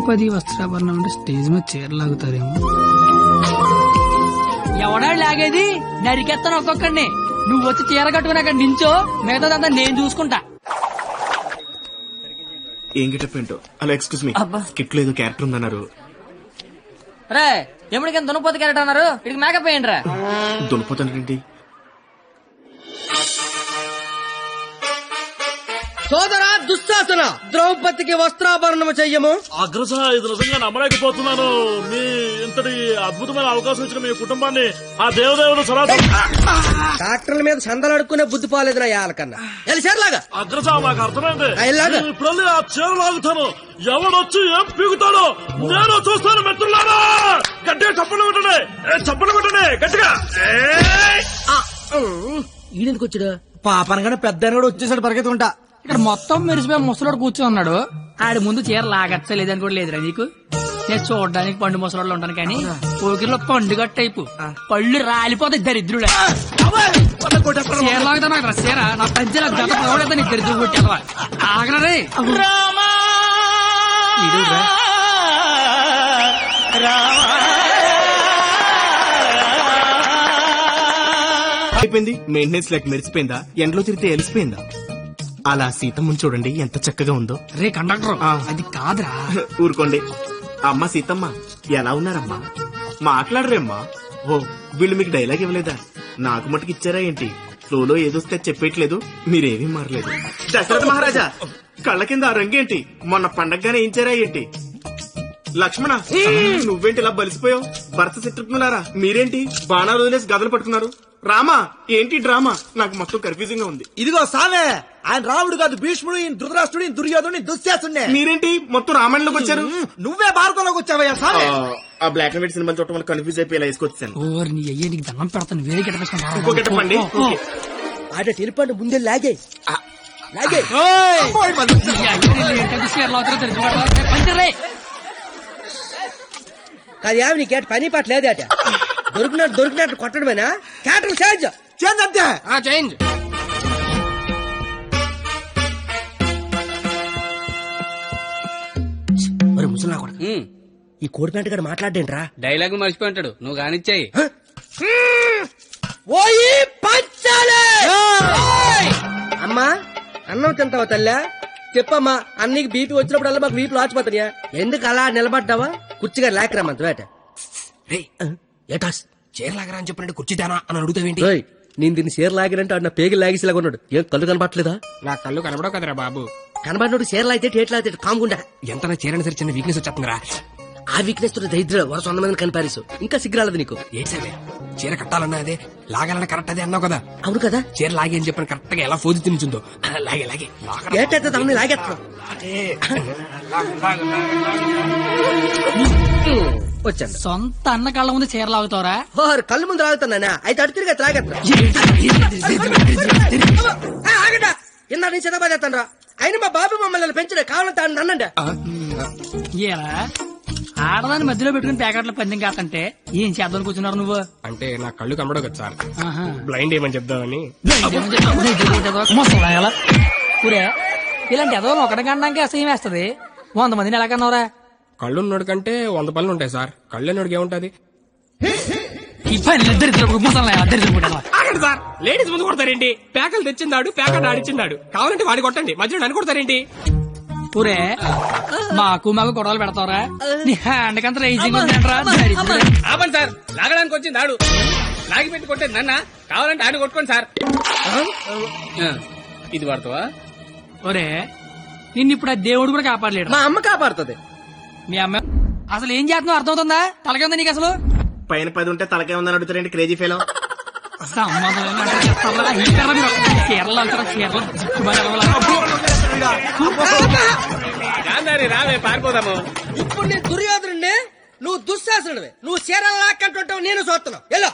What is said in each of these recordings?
ద్రౌపది వస్త్రాభరణం అంటే స్టేజ్ మీద చీరలాగుతారేమో. ఎవడా లాగేది? నరికెత్తాను ఒక్కొక్కడిని. నువ్వు వచ్చి చీర కట్టుకుని అక్కడ నించో, మిగతాదంతా నేను చూసుకుంటా. ఏం గెటప్ ఏంటో. అలా ఎక్స్క్యూజ్ మీ, స్కిట్ లో ఏదో క్యారెక్టర్ ఉందన్నారు. రే ఎప్పటికైనా దున్నపోతు క్యారెక్టర్ అన్నారు, ఇక్కడికి మేకప్ వేయండి రా. దున్నపోతానండి. సోదరా దుశ్శాసన, ద్రౌపదికి వస్త్రాభరణము చెయ్యము. అగ్రస, ఇది నిజంగా నమ్మలేకపోతున్నాను. మీ ఇంతటి అద్భుతమైన అవకాశం ఇచ్చిన మీ కుటుంబాన్ని ఆ దేవదేవుడు సరాసరి డాక్టర్ల మీద సందలాడుకునే బుద్ధి పోలేదు నా యాలకన్నా. ఎలిసేర్లాగా అగ్రస, నాకు అర్థమైంది. ఇలాగా? నేను ఇప్పుడు ఆ చీర లాగుతాను. ఎవడొచ్చి ఏం పీగుతాడో నేను చూస్తాను. మిత్రులారా, గట్టిగా చప్పట్లు కొట్టండి, చప్పట్లు కొట్టండి గట్టిగా. ఈడెందుకు వచ్చాడు? పాపనగానే పెద్ద కూడా వచ్చేసాడు పరిగెత్తుకుంటా. ఇక్కడ మొత్తం మెరిసిపోయి ముసలోడు కూర్చొని ఉన్నాడు. ఆడి ముందు చీర లాగచ్చా లేదని కూడా లేదురా నీకు. నేను చూడడానికి పండు ముసలోళ్ళు ఉంటాను కానీ ఊరిలో పండుగ టైపు పళ్ళు రాలిపోతాయి దరిద్రుడు. చీర లాగుతాను చీర నా పంచల గత పడతా నీ దరిద్రుడు కొట్టేవా ఆగరే. అయిపోయింది. మెయింటెనెన్స్ లేక మెరిసిపోయిందా, ఎండలో తిరిగితే ఎలిసిపోయిందా? అలా సీతమ్మని చూడండి ఎంత చక్కగా ఉందో. రే కండక్టర్, అది కాదురా. ఊరుకోండి. అమ్మ సీతమ్మ ఎలా ఉన్నారమ్మా? మాట్లాడరేమ్మా? ఓ, వీళ్ళు మీకు డైలాగ్ ఇవ్వలేదా? నాకు మటుకు ఇచ్చారా ఏంటి? ఫ్లోలో ఏదొస్తే చెప్పేయట్లేదు, మీరేమీ మారలేదు. దశరథ మహారాజా, కళ్ళ కింద ఆ రంగేంటి? మొన్న పండగగానే ఇచ్చారా ఏంటి? లక్ష్మణ, నువ్వేంటి ఇలా బలిసిపోయావు? భరత శత్రుఘ్నులారా మీరేంటి బాణాలు వదిలేసి గదలు పట్టుకున్నారు? రామా, ఏంటి డ్రామా? నాకు మొత్తం కన్ఫ్యూజింగ్ గా ఉంది. ఇదిగో సామే, ఆయన రాముడు కాదు, భీష్ముడు, ఈయన ధృతరాష్ట్రుడు, దుర్యోధుడు, దుశ్శాసుడే. మీరేంటి మొత్తం రామాయణంలోకి వచ్చారు? నువ్వే భారతంలోకి వచ్చావయ్యా సామే. ఆ బ్లాక్ అండ్ వైట్ సినిమా చూడటం వల్ల కన్ఫ్యూజ్ అయిపోయి ఇలా వేసుకొచ్చాను. ఓ నీ అయ్యే, నీకు దండం పెడతాను. వేరే గెటపేసుకున్నా ఇంకో గెటప్ అండి. ఆడ తెలిపండి ముందే లాగే లాగే. చీర లాగుతారో తెలుసు. అది ఏమి నీ కేట పని పాట లేదట. దొరికినట్టు కొట్టడమేనా? క్యాటర్ చేంజ్ చేంజ్ అంతే. చేంజ్. ముసలా కూడా ఈ కోడిపేట గడు మాట్లాడేంట్రా? డైలాగ్ మర్చిపోయి ఉంటాడు, నువ్వు కానిచ్చాయి. అమ్మా అన్నం తింటావా తల్లా? చెప్పమ్మా, అన్నికి బీపీ వచ్చినప్పుడల్లా మాకు వీపులు ఆచిపోతాయా? ఎందుకు అలా నిలబడ్డావా? కుర్చీగా లేకరమ్మంత వేట. ఏటాస్ చీరలాగరా అని చెప్పినట్టు కుర్చీ తేనా అని అడుగుతావేంటి? నేను దీన్ని చీర లాగినంటే ఆడు నా పేగి లాగేసేలాగా ఉన్నాడు. ఏం కళ్ళు కనపట్లేదా? నా కళ్ళు కనబడవు కదరా బాబు. కనబడినోడు చీరలు అయితే టేట్లు అయితే కాముకుండా. ఎంత నా చీరని సరి చిన్న వీక్నెస్ వచ్చేస్తుందిరా. ఆ వీక్నెస్ తో దరిద్ర వరుస 100 మందిని కనిపారేసు. ఇంకా సిగ్గురాలదు నీకు. ఏంటి చీర కట్టాలన్నా అదే, లాగాలన్నా కరెక్ట్ అదే అన్నావు కదా. అవును కదా. చీర లాగే అని చెప్పిన కరెక్ట్ గా ఎలా ఫోజు తినిచుందో లాగే లాగే ఏటైతే తమని లాగేస్తా వచ్చాను. సొంత అన్న కళ్ళ ముందు చీర లాగుతావరా? కళ్ళు ముందు లాగుతున్నానా? అయితే అడు తిరిగి లాగేస్తా. ఇన్నా నీ చిన్నబాదేస్తాను రా. అయినా మా బాబు మమ్మల్ని పెంచడే, కావాలంటే అన్నండి. ఆడదాన్ని మధ్యలో పెట్టుకుని ప్యాకెట్ల పందెం కాదంటే ఏం చేద్దాం కూర్చున్నారు నువ్వు? అంటే నా కళ్ళు కనబడవు కదా సార్, బ్లైండ్ ఏమని చెప్దామని. ఊరే ఇలాంటి ఎదో ఒకటి కనడానికి అసహ్యం వేస్తది. 100 మందిని ఎలా కన్నావురా? కళ్ళున్నోడి కంటే 100 పనులు ఉంటాయి సార్. కళ్ళున్నోడికి ఏముంటది? సార్ లేడీస్ ముందు కొడతారేంటి? ప్యాకలు తెచ్చిందాడు, ప్యాకెట్ ఆడిచ్చిందాడు. కావాలంటే వాడి కొట్టండి, మధ్యలో నన్ను కొడతారేంటి? ఊరే మాకు గొడవలు పెడతావరా? నీ హ్యాండ్ కంత రైజింగ్ ఆపండి సార్, లాగడానికి వచ్చింది ఆడు. లాగి పెట్టి కొట్టేది నన్న, కావాలంటే ఆడు కొట్టుకోండి సార్. ఇది పడతావా? ఒరే నిన్ను ఇప్పుడు ఆ దేవుడు కూడా కాపాడలేడు. మా అమ్మ కాపాడుతుంది. మీ అమ్మ అసలు ఏం చేస్తున్నావు అర్థమవుతుందా? తలకే ఉందా నీకు? అసలు పైన 10 ఉంటే తలకే ఉందని అడుగుతారేంటి క్రేజీ ఫెలో? రావే పారిపోదాము. ఇప్పుడు నేను దుర్యోధనుడే, నువ్వు దుశ్శాసనుడివే. నువ్వు చీరలు లాక్కంటుంటావు, నేను చూస్తున్నావు. ఎలా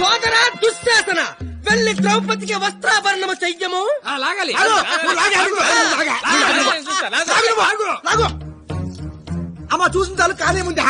సోదరా దుశ్శాసన, వెళ్ళి ద్రౌపదికి వస్త్రాభరణము చెయ్యము. లాగాలి. అమ్మ చూసిన చాలు, కానే ముందే.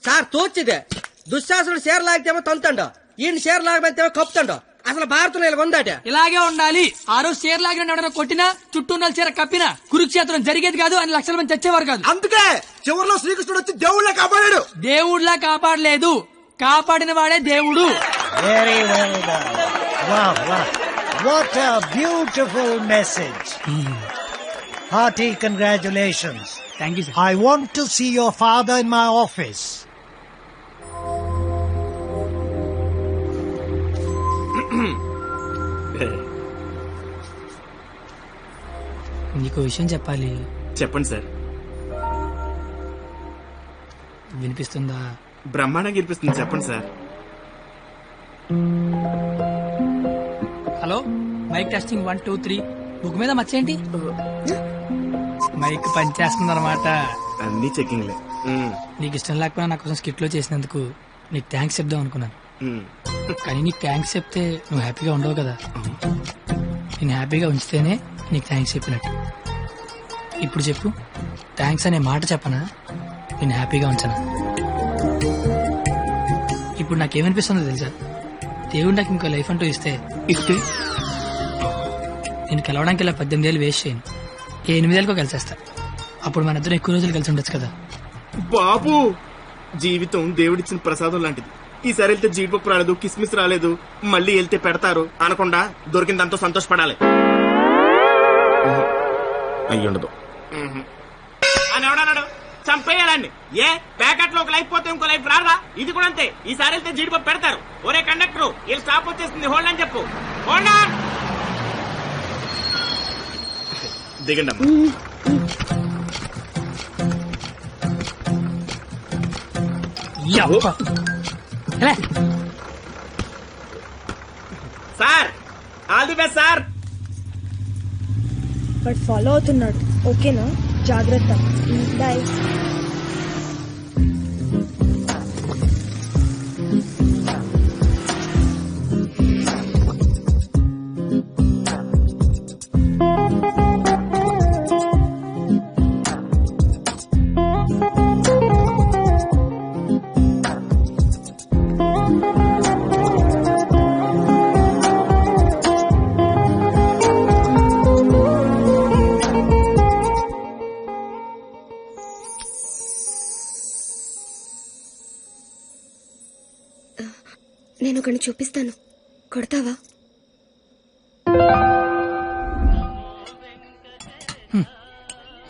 సార్ తోచిదే దుశ్శాసనుడు షేర్ లాగితేమో తంతండో ఈయన షేర్ లాగమంతేమో కప్పుతండో అసలు భారతంలో ఇలా ఉందాట ఇలాగే ఉండాలి. ఆ రోజు చీర లాగిన ఎవడన్నా కొట్టినా చుట్టూ ఉన్న చీర కప్పినా కురుక్షేత్రం జరిగేది కాదు, అని లక్షల మంది చచ్చేవారు కాదు. అందుకే చివరిలో శ్రీకృష్ణుడు వచ్చి దేవుళ్ళ కాపాడాడు. దేవుడిలా కాపాడలేదు, కాపాడిన వాడే దేవుడు. Very well done. Wow, wow. What a beautiful message. Hearty congratulations. Thank you sir. I want to see your father in my office. నీకు విషయం చెప్పాలి. చెప్పండి సార్. వినిపిస్తుందా? బ్రహ్మాండంగా వినిపిస్తుంది, చెప్పండి sir. Hello, mic testing 1 2 3. Book మీద మర్చేంటి? మైక్ పనిచేస్తుంది అనమాట. అన్ని చెకింగ్లే. నీకు ఇష్టం లేకపోయినా నా కోసం స్కిట్ లో చేసినందుకు నీకు థ్యాంక్స్ చెప్దాం అనుకున్నాను. కానీ నీకు థ్యాంక్స్ చెప్తే నువ్వు హ్యాపీగా ఉండవు కదా. నేను హ్యాపీగా ఉంచితేనే నీకు థ్యాంక్స్ చెప్పినట్టు. ఇప్పుడు చెప్పు, థ్యాంక్స్ అనే మాట చెప్పనా, నేను హ్యాపీగా ఉంచనా? ఇప్పుడు నాకేమనిపిస్తుందో తెలుసా? దేవుడు నాకు ఇంకో లైఫ్ అంటూ ఇస్తే నేను కలవడానికి ఇలా 18 ఏళ్ళు వేస్ట్ చేయను, 8 ఏళ్ళకో కలిసేస్తా. అప్పుడు మన ఇద్దరు ఎక్కువ రోజులు కలిసి ఉండొచ్చు కదా. బాబు, జీవితం దేవుడిచ్చిన ప్రసాదం లాంటిది. ఈసారి వెళ్తే జీడిపప్పు రాలేదు, కిస్మిస్ రాలేదు, మళ్ళీ వెళ్తే పెడతారు అనకుండా దొరికిందంతో సంతోషపడాలి. అయ్యుండదు అని ఎవడన్నాడు? చంపేయాలండి. ఏ ప్యాకెట్ లో ఒక లైఫ్ పోతే ఇంకో లైఫ్ రాదా? ఇది కూడా అంతే. ఈసారి వెళ్తే జీడిపప్పు పెడతారు. ఒరే కండక్టర్, వీళ్ళు స్టాప్ వచ్చేస్తుంది, హోల్డ్ అని చెప్పు. Hold on. దిగండి అమ్మా. Sir, all the best sir. But follow అవుతున్నాడు. ఓకేనా? జాగ్రత్త. బాయ్. నేను ఒకరిని చూపిస్తాను, కొడతావా?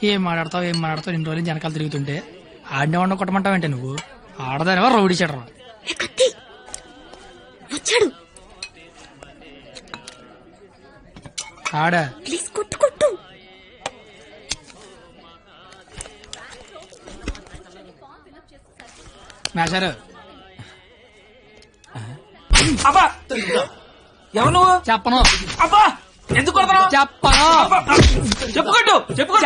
ఏం మాట్లాడతావు ఇన్ని రోజులు వెనకాల తిరుగుతుంటే ఆడినే వండ కొట్టమంటావంటే నువ్వు ఆడదానివా రౌడీ చెడరా? వచ్చాడు. ఆడా ప్లీజ్ కొట్టు కొట్టు. మేషారు అబ్బా, ఎవరు నువ్వు? చెప్పను. అబ్బా, ఎందుకు కొడతావు? చెప్పను. చెప్పుకోట్టు చెప్పను.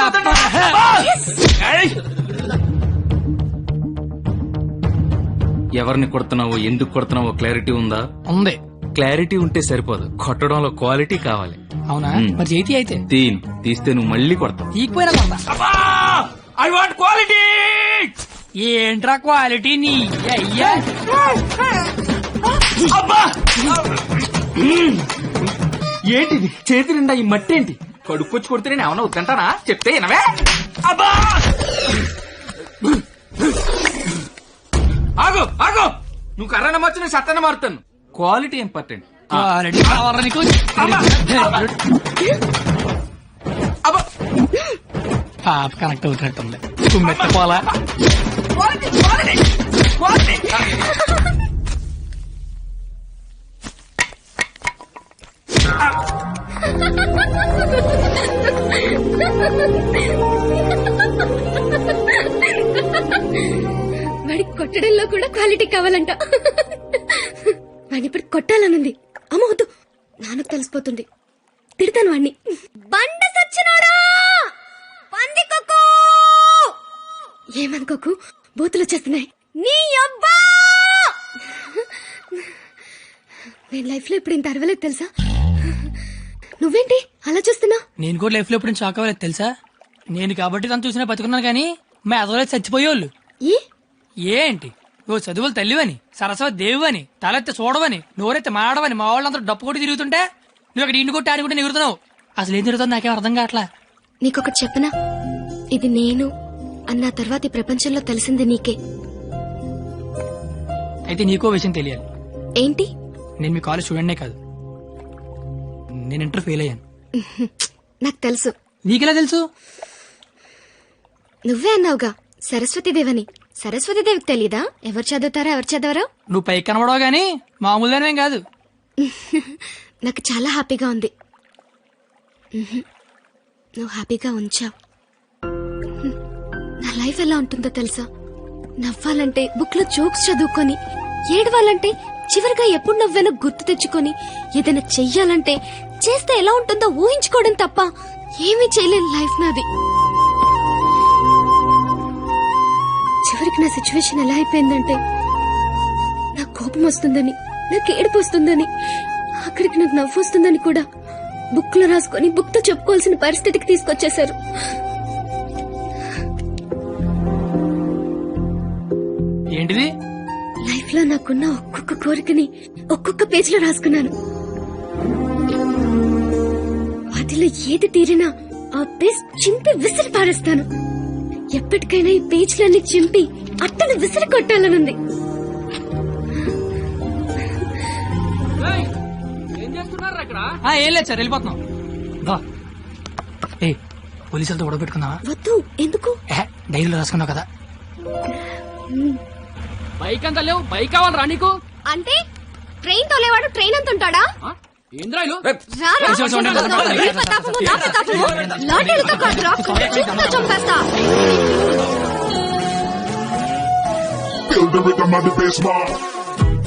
ఎవరిని కొడుతున్నావో ఎందుకు కొడుతున్నావో క్లారిటీ ఉందా? ఉంది. క్లారిటీ ఉంటే సరిపోదు, కొట్టడంలో క్వాలిటీ కావాలి. అవునా? మరి చేతి అయితే తీస్తే నువ్వు మళ్ళీ కొడతావు. తీకపోయినా కొడతా. I want quality. ఏంట్రా క్వాలిటీ నీ అయ్యా? అబ్బా, ఏంటిది చేతి నిండా ఈ మట్టి ఏంటి? కడుక్కొచ్చి కొడితే నేను ఏమన్నా వద్దంటానా? చెప్తే వినవే. అబ్బా, ఆగు ఆగు, నువ్వు కర్రన మార్చి నేను సత్తన మారుతాను. Quality important. క్వాలిటీ కావాలా నీకు? అబ్బా, పాప కనెక్ట్ అవుతున్నట్టుంది. తుమ్మెత్తుకోవాలా? వాడికి కొట్టడంలో కూడా క్వాలిటీ కావాలంట. వాడిని ఇప్పుడు కొట్టాలనుంది. అమ్మ వద్దు, నాన్నకు తెలిసిపోతుంది. తిడతాను వాడిని. బండ సచ్చినోడా, పందికొక్కు. ఏమనుకోకు, బూతులు వచ్చేస్తున్నాయి. నీ అబ్బా, నేను లైఫ్ లో ఇప్పుడు ఇంత అరవలేదు తెలుసా? నువ్వేంటి అలా చూస్తున్నా? నేను కూడా లైఫ్ లో ఎప్పుడు షాక్ అవ్వలేదు తెలుసా? నేను కాబట్టి తను చూసినా బతుకున్నాను, కానీ మా ఎదవలేదు చచ్చిపోయేవాళ్ళు. ఏంటి నువ్వు చదువులు తల్లివని, సరస్వతి దేవివని, తలెత్తి చూడవని, నోరెత్తి మాడవని మా వాళ్ళందరూ డప్పు కొట్టి తిరుగుతుంటే నువ్వు అక్కడ ఇంటి కొట్టి ఆడుకుంటే ఎగురుతున్నావు. అసలు ఏం తిరుగుతుంది నాకేం అర్థం కావట్లా. నీకొకటి చెప్పనా, ఇది నేను అన్న తర్వాత ఈ ప్రపంచంలో తెలిసింది నీకే. అయితే నీకో విషయం తెలియాలి. ఏంటి? నేను మీ కాలేజ్ స్టూడెంట్నే కాదు, నేను ఇంటర్ ఫెయిల్ అయ్యాను. నాకు తెలుసు. నీకెలా తెలుసు? నువ్వే అన్నావుగా సరస్వతీదేవని. సరస్వతీదేవికి తెలీదా ఎవరు చదువుతారా ఎవరు చదవరో? నువ్వు పైకి కనబడవు గానీ మామూలుగానేం కాదు. నాకు చాలా హ్యాపీగా ఉంది. నువ్వు హ్యాపీగా ఉంచావు. నా లైఫ్ ఎలా ఉంటుందో తెలుసా? నవ్వాలంటే బుక్ లో జోక్స్ చదువుకొని, ఏడవాలంటే చివరిగా ఎప్పుడు నవ్వానో గుర్తు తెచ్చుకొని, ఏదైనా చెయ్యాలంటే చేస్తే ఎలా ఉంటుందో ఊహించుకోవడం తప్ప ఏమీ చేయలేని లైఫ్ నాది. చివరికి నా సిచ్యువేషన్ ఎలా అయిపోయిందంటే, నాకు కోపం వస్తుందని, నాకు ఏడుపు వస్తుందని, అక్కడికి నాకు నవ్వు వస్తుందని కూడా బుక్ లో రాసుకొని బుక్ తో చెప్పుకోవాల్సిన పరిస్థితికి తీసుకొచ్చేశారు. ఏంటిది? లైఫ్ లో నాకున్న ఒక్కొక్క కోరికని ఒక్కొక్క పేజ్ లో రాసుకున్నాను. వాటిలో ఏది తీరినా ఆ పేజ్ చింపి విసిరి పారేస్తాను. ఎప్పటికైనా ఈ పేజ్లన్నీ చింపి అట్టను విసిరి కొట్టాలనుంది. ఏం లేదు సార్, వెళ్ళిపోతున్నాం. ఏ పోలీసులతో గొడవ పెట్టుకున్నావా? వద్దు. ఎందుకు? డైరీలో రాసుకున్నావు కదా. బైక్ అంతా లేవు, బైక్ కావాలరా నీకు? అంటే ట్రైన్ తోలేవాడు ట్రైన్ అంత ఉంటాడా? ఏంద్రాయిలు లాటరీలతో కాదురా, కుక్కతో చంపేస్తా. Build the rhythm of the bass,